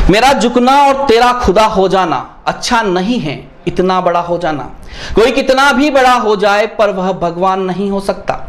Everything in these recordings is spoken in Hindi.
मेरा झुकना और तेरा खुदा हो जाना अच्छा नहीं है इतना बड़ा हो जाना। कोई कितना भी बड़ा हो जाए पर वह भगवान नहीं हो सकता।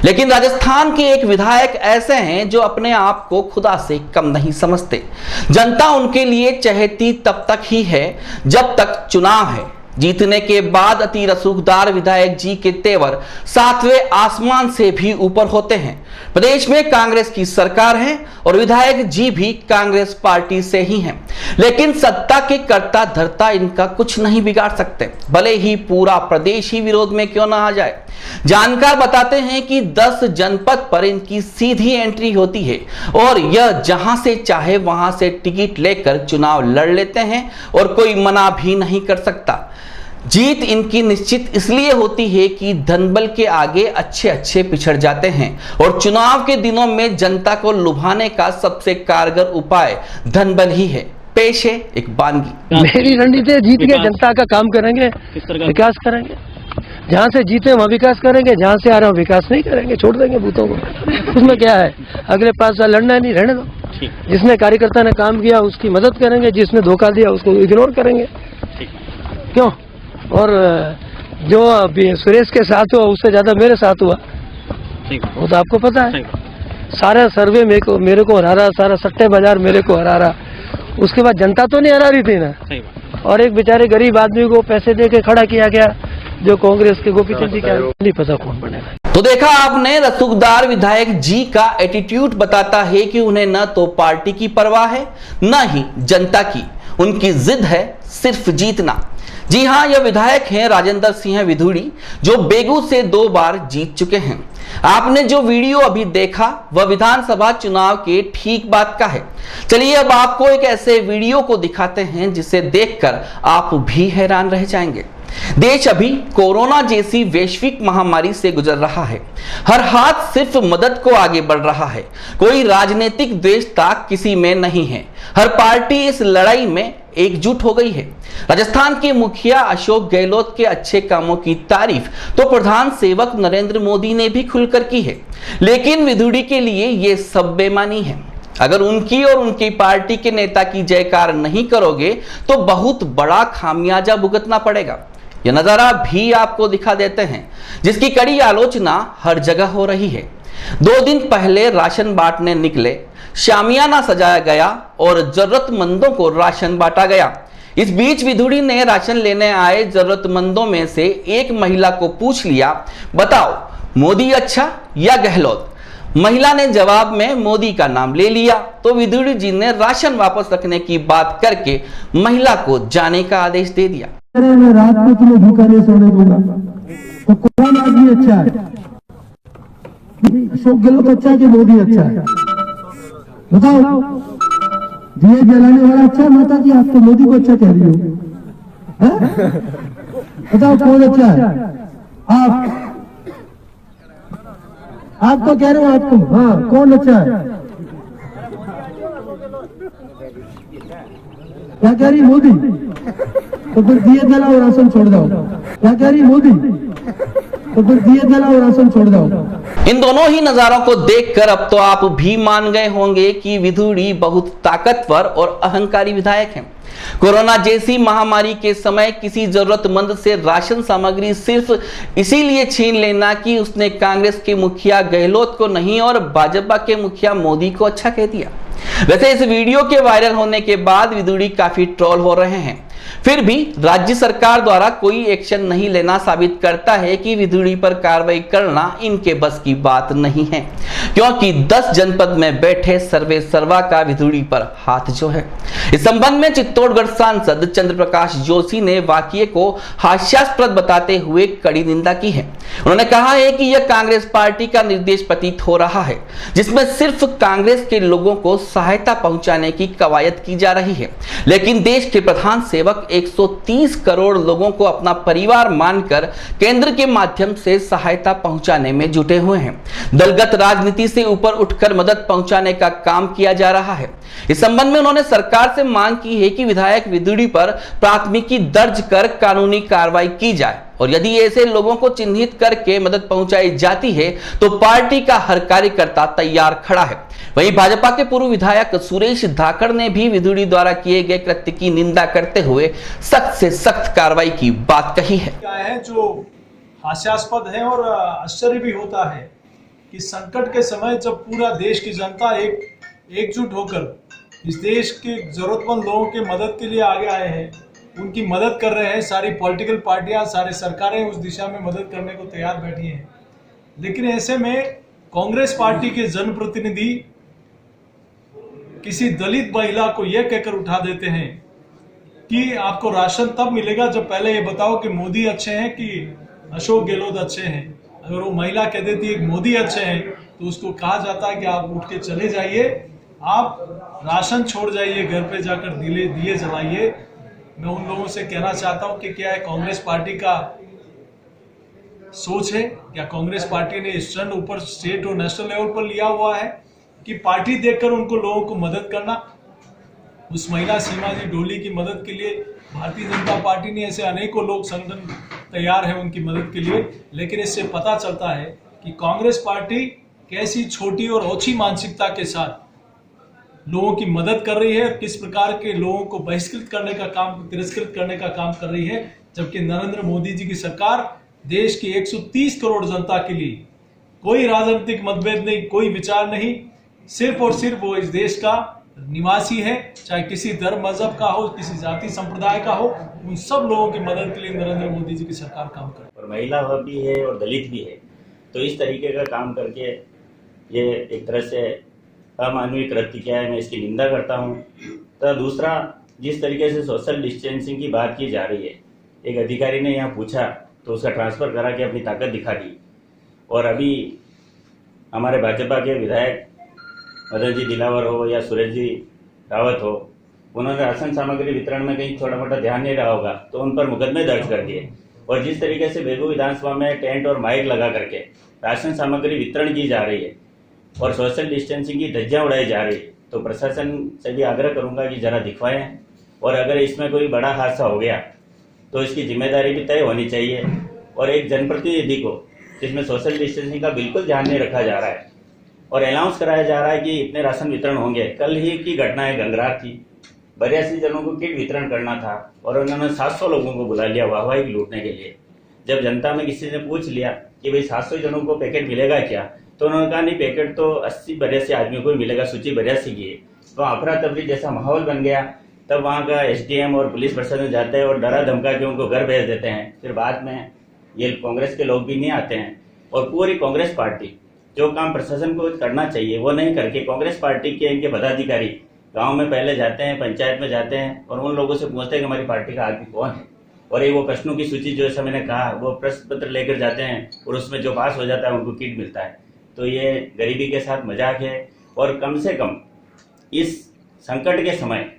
लेकिन राजस्थान के एक विधायक ऐसे हैं जो अपने आप को खुदा से कम नहीं समझते। जनता उनके लिए चहेती तब तक ही है जब तक चुनाव है। जीतने के बाद अति रसूखदार विधायक जी के तेवर सातवें आसमान से भी ऊपर होते हैं। प्रदेश में कांग्रेस की सरकार है और विधायक जी भी कांग्रेस पार्टी से ही हैं, लेकिन सत्ता के कर्ता धर्ता इनका कुछ नहीं बिगाड़ सकते, भले ही पूरा प्रदेश ही विरोध में क्यों ना आ जाए। जानकार बताते हैं कि 10 जनपद पर इनकी सीधी एंट्री होती है और यह जहां से चाहे वहां से टिकट लेकर चुनाव लड़ लेते हैं और कोई मना भी नहीं कर सकता। जीत इनकी निश्चित इसलिए होती है कि धनबल के आगे अच्छे पिछड़ जाते हैं और चुनाव के दिनों में जनता को लुभाने का सबसे कारगर उपाय धनबल ही है। पेश है एक बानगी। मेरी रणनीति है, जीत के जनता का काम करेंगे, विकास करेंगे। जहाँ से जीते वहाँ विकास करेंगे, जहाँ से आ रहे हो विकास नहीं करेंगे, छोड़ देंगे बूथों को। उसमें क्या है, अगले 5 साल लड़ना नहीं, रहने दो। जिसने कार्यकर्ता ने काम किया उसकी मदद करेंगे, जिसने धोखा दिया उसको इग्नोर करेंगे। क्यों? और जो अभी सुरेश के साथ हुआ उससे ज्यादा मेरे साथ हुआ, वो तो आपको पता है। सारा सर्वे मेरे को हरा रहा, सारा सट्टे बाजार मेरे को हरा रहा। उसके बाद जनता तो नहीं हरा रही थी ना, और एक बेचारे गरीब आदमी को पैसे दे के खड़ा किया गया जो कांग्रेस के गोपीचंद जी का नहीं पता कौन बनेगा। तो देखा आपने, रसूखदार विधायक जी का एटीट्यूड बताता है कि उन्हें न तो पार्टी की परवाह है न ही जनता की। उनकी जिद है सिर्फ जीतना। जी हां, यह विधायक हैं राजेंद्र सिंह विधुड़ी, जो बेगू से 2 बार जीत चुके हैं। आपने जो वीडियो अभी देखा वह विधानसभा चुनाव के ठीक बाद का है। चलिए अब आपको एक ऐसे वीडियो को दिखाते हैं जिसे देखकर आप भी हैरान रह जाएंगे। देश अभी कोरोना जैसी वैश्विक महामारी से गुजर रहा है। हर हाथ सिर्फ मदद को आगे बढ़ रहा है। कोई राजनीतिक द्वेषता किसी में नहीं है। हर पार्टी इस लड़ाई में एकजुट हो गई है। राजस्थान के मुखिया अशोक गहलोत के अच्छे कामों की तारीफ तो प्रधान सेवक नरेंद्र मोदी ने भी खुलकर की है, लेकिन विधुड़ी के लिए ये सब बेमानी है। अगर उनकी और उनकी पार्टी के नेता की जयकार नहीं करोगे तो बहुत बड़ा खामियाजा भुगतना पड़ेगा। यह नजारा भी आपको दिखा देते हैं, जिसकी कड़ी आलोचना हर जगह हो रही है। 2 दिन पहले राशन बांटने निकले, शामियाना सजाया गया और जरूरतमंदों को राशन बांटा गया। इस बीच विधुड़ी ने राशन लेने आए जरूरतमंदों में से एक महिला को पूछ लिया, बताओ मोदी अच्छा या गहलोत? महिला ने जवाब में मोदी का नाम ले लिया तो विधुड़ी जी ने राशन वापस रखने की बात करके महिला को जाने का आदेश दे दिया। मैं रात को तुम्हें भूखा नहीं सोने दूंगा। तो कौन आदमी अच्छा है? अशोक गहलोत अच्छा है कि मोदी अच्छा है? बताओ। दिए जलाने वाला अच्छा है माता जी? आप तो मोदी को अच्छा कह रही हो। बताओ कौन अच्छा है? आप तो कह रहे हो आपको। हाँ, कौन अच्छा है? क्या कह रही मोदी? तो फिर दिए जलाओ राशन छोड़ दो। क्या कह रही मोदी? तो फिर दिए जलाओ राशन छोड़ दो। इन दोनों ही नजारों को देखकर अब तो आप भी मान गए होंगे कि विधुड़ी बहुत ताकतवर और अहंकारी विधायक हैं। कोरोना जैसी महामारी के समय किसी जरूरतमंद से राशन सामग्री सिर्फ इसीलिए छीन लेना कि उसने कांग्रेस के मुखिया गहलोत को नहीं और भाजपा के मुखिया मोदी को अच्छा कह दिया। वैसे इस वीडियो के वायरल होने के बाद विधुड़ी काफी ट्रोल हो रहे हैं, फिर भी राज्य सरकार द्वारा कोई एक्शन नहीं लेना साबित करता है कि विधुड़ी पर कार्रवाई करना इनके बस की बात नहीं है, क्योंकि 10 जनपद में बैठे सर्वे सर्वा का विधुड़ी पर हाथ जो है। इस संबंध में चित्तौड़गढ़ सांसद चंद्र प्रकाश जोशी ने वाकये को हास्यास्पद बताते हुए कड़ी निंदा की है। उन्होंने कहा है कि यह कांग्रेस पार्टी का निर्देश प्रतीत हो रहा है, जिसमें सिर्फ कांग्रेस के लोगों को सहायता पहुंचाने की कवायद की जा रही है, लेकिन देश के प्रधान सेवक 130 करोड़ लोगों को अपना परिवार मानकर केंद्र के माध्यम से सहायता पहुंचाने में जुटे हुए हैं। दलगत राजनीति से ऊपर उठकर मदद पहुंचाने का काम किया जा रहा है। इस संबंध में उन्होंने सरकार से मांग की है कि विधायक विधुड़ी पर प्राथमिकी दर्ज कर कानूनी कार्रवाई की जाए और यदि ऐसे लोगों को चिन्हित करके मदद पहुंचाई जाती है तो पार्टी का हर कार्यकर्ता तैयार खड़ा है। वहीं भाजपा के पूर्व विधायक सुरेश धाकड़ ने भी विधुड़ी द्वारा किए गए कृत्य की निंदा करते हुए सख्त से सख्त कार्रवाई की बात कही है। क्या है जो हास्यास्पद है और आश्चर्य भी होता है कि संकट के समय जब पूरा देश की जनता एकजुट होकर इस देश के जरूरतमंद लोगों के मदद के लिए आगे आए हैं, उनकी मदद कर रहे हैं, सारी पॉलिटिकल पार्टियां, सारी सरकारें उस दिशा में मदद करने को तैयार बैठी हैं। लेकिन ऐसे में कांग्रेस पार्टी के जनप्रतिनिधि किसी दलित महिला को यह कहकर उठा देते हैं कि आपको राशन तब मिलेगा जब पहले ये बताओ कि मोदी अच्छे हैं कि अशोक गहलोत अच्छे हैं। अगर वो महिला कह देती है कि मोदी अच्छे हैं तो उसको कहा जाता है कि आप उठ के चले जाइए, आप राशन छोड़ जाइए, घर पे जाकर दिए जलाइए। मैं उन लोगों से कहना चाहता हूं कि क्या है कांग्रेस पार्टी का सोच है, क्या कांग्रेस पार्टी ने इस ट्रेंड ऊपर स्टेट और नेशनल लेवल पर लिया हुआ है कि पार्टी देखकर उनको लोगों को मदद करना। उस महिला सीमा जी डोली की मदद के लिए भारतीय जनता पार्टी ने ऐसे अनेकों लोग संगठन तैयार है उनकी मदद के लिए। लेकिन इससे पता चलता है कि कांग्रेस पार्टी कैसी छोटी और ओछी मानसिकता के साथ लोगों की मदद कर रही है, किस प्रकार के लोगों को बहिष्कृत करने का काम, तिरस्कृत करने का काम कर रही है। जबकि नरेंद्र मोदी जी की सरकार देश की 130 करोड़ जनता के लिए कोई राजनीतिक मतभेद नहीं, कोई विचार नहीं, सिर्फ और सिर्फ वो इस देश का निवासी है, चाहे किसी धर्म मजहब का हो, किसी जाति संप्रदाय का हो, उन सब लोगों की मदद के लिए नरेंद्र मोदी जी की सरकार काम कर रही है। और महिला भी है और दलित भी है, तो इस तरीके का काम करके ये एक तरह से अमानवीय कृत्य क्या है, मैं इसकी निंदा करता हूँ। तो दूसरा, जिस तरीके से सोशल डिस्टेंसिंग की बात की जा रही है, एक अधिकारी ने यहाँ पूछा तो उसका ट्रांसफर करा के अपनी ताकत दिखा दी। और अभी हमारे भाजपा के विधायक मदन जी दिलावर हो या सुरेश जी रावत हो, उन्होंने राशन सामग्री वितरण में कहीं थोड़ा मोटा ध्यान नहीं रहा होगा तो उन पर मुकदमे दर्ज कर दिए। और जिस तरीके से बेगू विधानसभा में टेंट और माइक लगा करके राशन सामग्री वितरण की जा रही है और सोशल डिस्टेंसिंग की धज्जियां उड़ाई जा रही है, तो प्रशासन से भी आग्रह करूंगा कि जरा दिखवाएं। और अगर इसमें कोई बड़ा हादसा हो गया तो इसकी जिम्मेदारी भी तय होनी चाहिए। और एक जनप्रतिनिधि को जिसमें सोशल डिस्टेंसिंग का बिल्कुल ध्यान नहीं रखा जा रहा है और अनाउंस कराया जा रहा है कि इतने राशन वितरण होंगे। कल ही की घटना है, गंगरार थी, 82 जनों को किट वितरण करना था और उन्होंने 700 लोगों को बुला लिया वाहवाही लूटने के लिए। जब जनता में किसी ने पूछ लिया कि भाई 700 जनों को पैकेट मिलेगा क्या, तो उन्होंने कहा नहीं, पैकेट तो 80-82 आदमियों को मिलेगा, सूची 82 की है। तो अफरा तफरी जैसा माहौल बन गया। तब वहाँ का एसडीएम और पुलिस प्रशासन जाते हैं और डरा धमका के उनको घर भेज देते हैं। फिर बाद में ये कांग्रेस के लोग भी नहीं आते हैं और पूरी कांग्रेस पार्टी जो काम प्रशासन को करना चाहिए वो नहीं करके कांग्रेस पार्टी के इनके पदाधिकारी गांव में पहले जाते हैं, पंचायत में जाते हैं और उन लोगों से पूछते हैं कि हमारी पार्टी का आदमी कौन है। और ये वो प्रश्नों की सूची जो ऐसा मैंने कहा, वो प्रश्न पत्र लेकर जाते हैं और उसमें जो पास हो जाता है उनको किट मिलता है। तो ये गरीबी के साथ मजाक है और कम से कम इस संकट के समय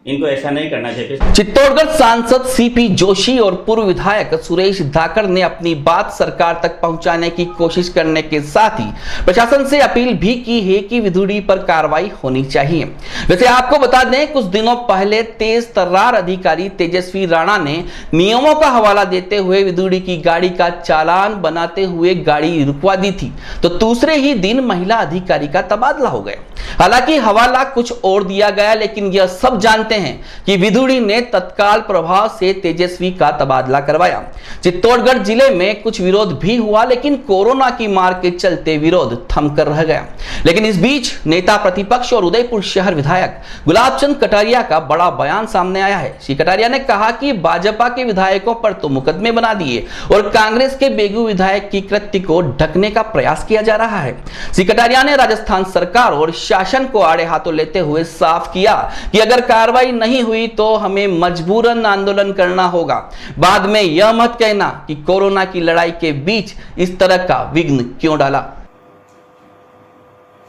इनको ऐसा नहीं करना चाहिए। चित्तौड़गढ़ सांसद सीपी जोशी और पूर्व विधायक सुरेश धाकड़ ने अपनी बात सरकार तक पहुंचाने की कोशिश करने के साथ ही प्रशासन से अपील भी की है कि विधुड़ी पर कार्रवाई होनी चाहिए। वैसे आपको बता दें, कुछ दिनों पहले तेज तर्रार अधिकारी तेजस्वी राणा ने नियमों का हवाला देते हुए विधुड़ी की गाड़ी का चालान बनाते हुए गाड़ी रुकवा दी थी, तो दूसरे ही दिन महिला अधिकारी का तबादला हो गया। हालांकि हवाला कुछ और दिया गया, लेकिन यह सब जानते हैं कि विधुड़ी ने तत्काल प्रभाव से तेजस्वी का तबादला करवाया। चित्तौड़गढ़ जिले में कुछ विरोध भी हुआ, लेकिन कोरोना की मार के चलते विरोध थमकर रह गया। लेकिन इस बीच नेता प्रतिपक्ष और उदयपुर शहर विधायक गुलाबचंद कटारिया का बड़ा बयान सामने आया है। श्री कटारिया ने कहा कि भाजपा के विधायकों पर तो मुकदमे बना दिए और कांग्रेस के बेगू विधायक की कृत्य को ढकने का प्रयास किया जा रहा है। श्री कटारिया ने राजस्थान सरकार और शासन को आड़े हाथों लेते हुए साफ किया कि अगर कार्रवाई नहीं हुई तो हमें मजबूरन आंदोलन करना होगा। बाद में यह मत कहना कि कोरोना की लड़ाई के बीच इस तरह का विघ्न क्यों डाला।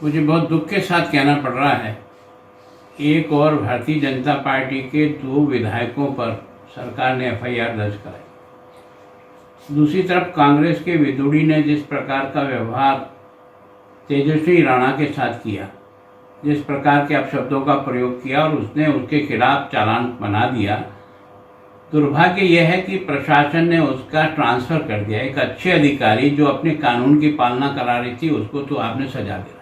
मुझे बहुत दुख के साथ कहना पड़ रहा है, एक और भारतीय जनता पार्टी के 2 विधायकों पर सरकार ने एफआईआर दर्ज कराई। दूसरी तरफ कांग्रेस के विधुड़ी ने जिस प्रकार का व्यवहार तेजस्वी राणा के साथ किया, जिस प्रकार के अपशब्दों का प्रयोग किया और उसने उसके खिलाफ चालान बना दिया, दुर्भाग्य यह है कि प्रशासन ने उसका ट्रांसफर कर दिया। एक अच्छे अधिकारी जो अपने कानून की पालना करा रही थी उसको तो आपने सजा दिया।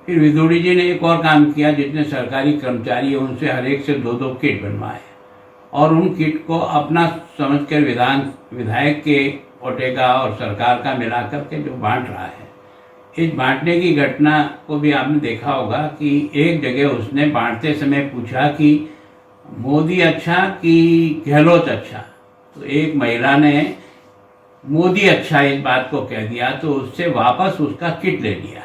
फिर विदुड़ी जी ने एक और काम किया, जितने सरकारी कर्मचारी हैं उनसे हर एक से 2-2 किट बनवाए और उन किट को अपना समझकर विधायक के कोटे का और सरकार का मिलाकर के जो बांट रहा है। इस बांटने की घटना को भी आपने देखा होगा कि एक जगह उसने बांटते समय पूछा कि मोदी अच्छा कि गहलोत अच्छा, तो एक महिला ने मोदी अच्छा इस बात को कह दिया तो उससे वापस उसका किट ले लिया।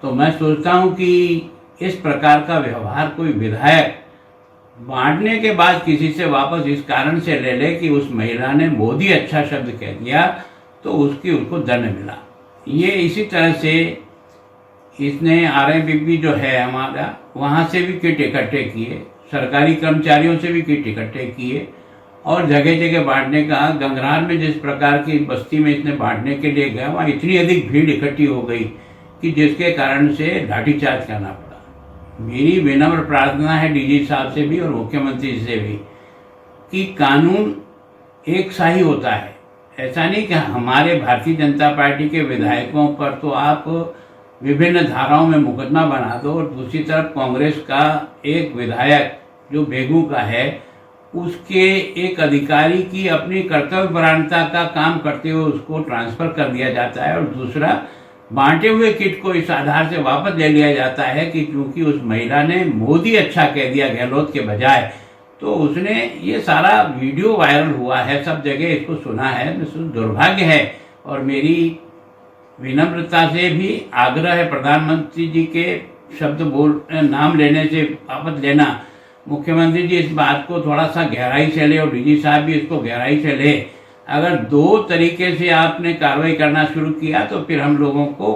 तो मैं सोचता हूं कि इस प्रकार का व्यवहार कोई विधायक बांटने के बाद किसी से वापस इस कारण से ले ले कि उस महिला ने मोदी अच्छा शब्द कह दिया तो उसको दंड मिला। ये इसी तरह से इसने आरआईबीपी जो है हमारा, वहाँ से भी किट इकट्ठे किए, सरकारी कर्मचारियों से भी किट इकट्ठे किए और जगह जगह बांटने का। गंगरार में जिस प्रकार की बस्ती में इसने बांटने के लिए गया, वहाँ इतनी अधिक भीड़ इकट्ठी हो गई कि जिसके कारण से लाठीचार्ज करना पड़ा। मेरी विनम्र प्रार्थना है डीजी साहब से भी और मुख्यमंत्री से भी कि कानून एक सा ही होता है। ऐसा नहीं कि हमारे भारतीय जनता पार्टी के विधायकों पर तो आप विभिन्न धाराओं में मुकदमा बना दो और दूसरी तरफ कांग्रेस का एक विधायक जो बेगू का है, उसके एक अधिकारी की अपनी कर्तव्यपरायणता का काम करते हुए उसको ट्रांसफर कर दिया जाता है और दूसरा बांटे हुए किट को इस आधार से वापस ले लिया जाता है कि क्योंकि उस महिला ने मोदी अच्छा कह दिया गहलोत के बजाय, तो उसने ये सारा वीडियो वायरल हुआ है, सब जगह इसको सुना है। दुर्भाग्य है और मेरी विनम्रता से भी आग्रह है प्रधानमंत्री जी के नाम लेने से वापस लेना। मुख्यमंत्री जी इस बात को थोड़ा सा गहराई से ले और डीजी साहब भी इसको गहराई से ले। अगर 2 तरीके से आपने कार्रवाई करना शुरू किया तो फिर हम लोगों को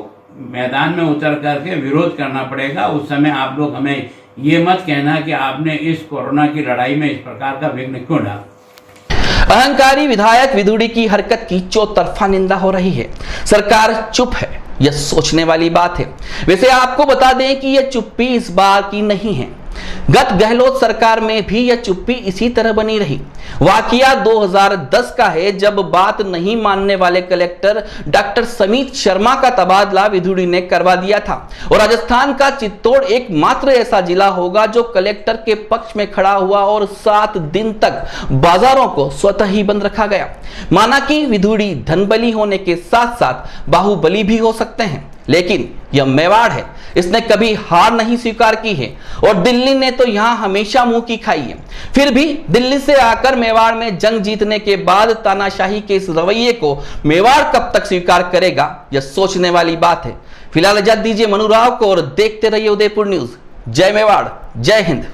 मैदान में उतर करके विरोध करना पड़ेगा। उस समय आप लोग हमें ये मत कहना कि आपने इस कोरोना की लड़ाई में इस प्रकार का विघ्न क्यों डाला। अहंकारी विधायक विदुड़ी की हरकत की चौतरफा निंदा हो रही है। सरकार चुप है, यह सोचने वाली बात है। वैसे आपको बता दें कि यह चुप्पी इस बार की नहीं है। गत गहलोत सरकार में भी यह चुप्पी इसी तरह बनी रही। वाकया 2010 का है, जब बात नहीं मानने वाले कलेक्टर डॉक्टर समीत शर्मा का तबादला विदुड़ी ने करवा दिया था और राजस्थान का चित्तौड़ एकमात्र ऐसा जिला होगा जो कलेक्टर के पक्ष में खड़ा हुआ और 7 दिन तक बाजारों को स्वतः ही बंद रखा गया। माना कि विदुड़ी धनबली होने के साथ साथ बाहुबली भी हो सकते हैं, लेकिन यह मेवाड़ है, इसने कभी हार नहीं स्वीकार की है और दिल्ली ने तो यहां हमेशा मुंह की खाई है। फिर भी दिल्ली से आकर मेवाड़ में जंग जीतने के बाद तानाशाही के इस रवैये को मेवाड़ कब तक स्वीकार करेगा, यह सोचने वाली बात है। फिलहाल इजाजत दीजिए मनु राव को और देखते रहिए उदयपुर न्यूज। जय मेवाड़, जय हिंद।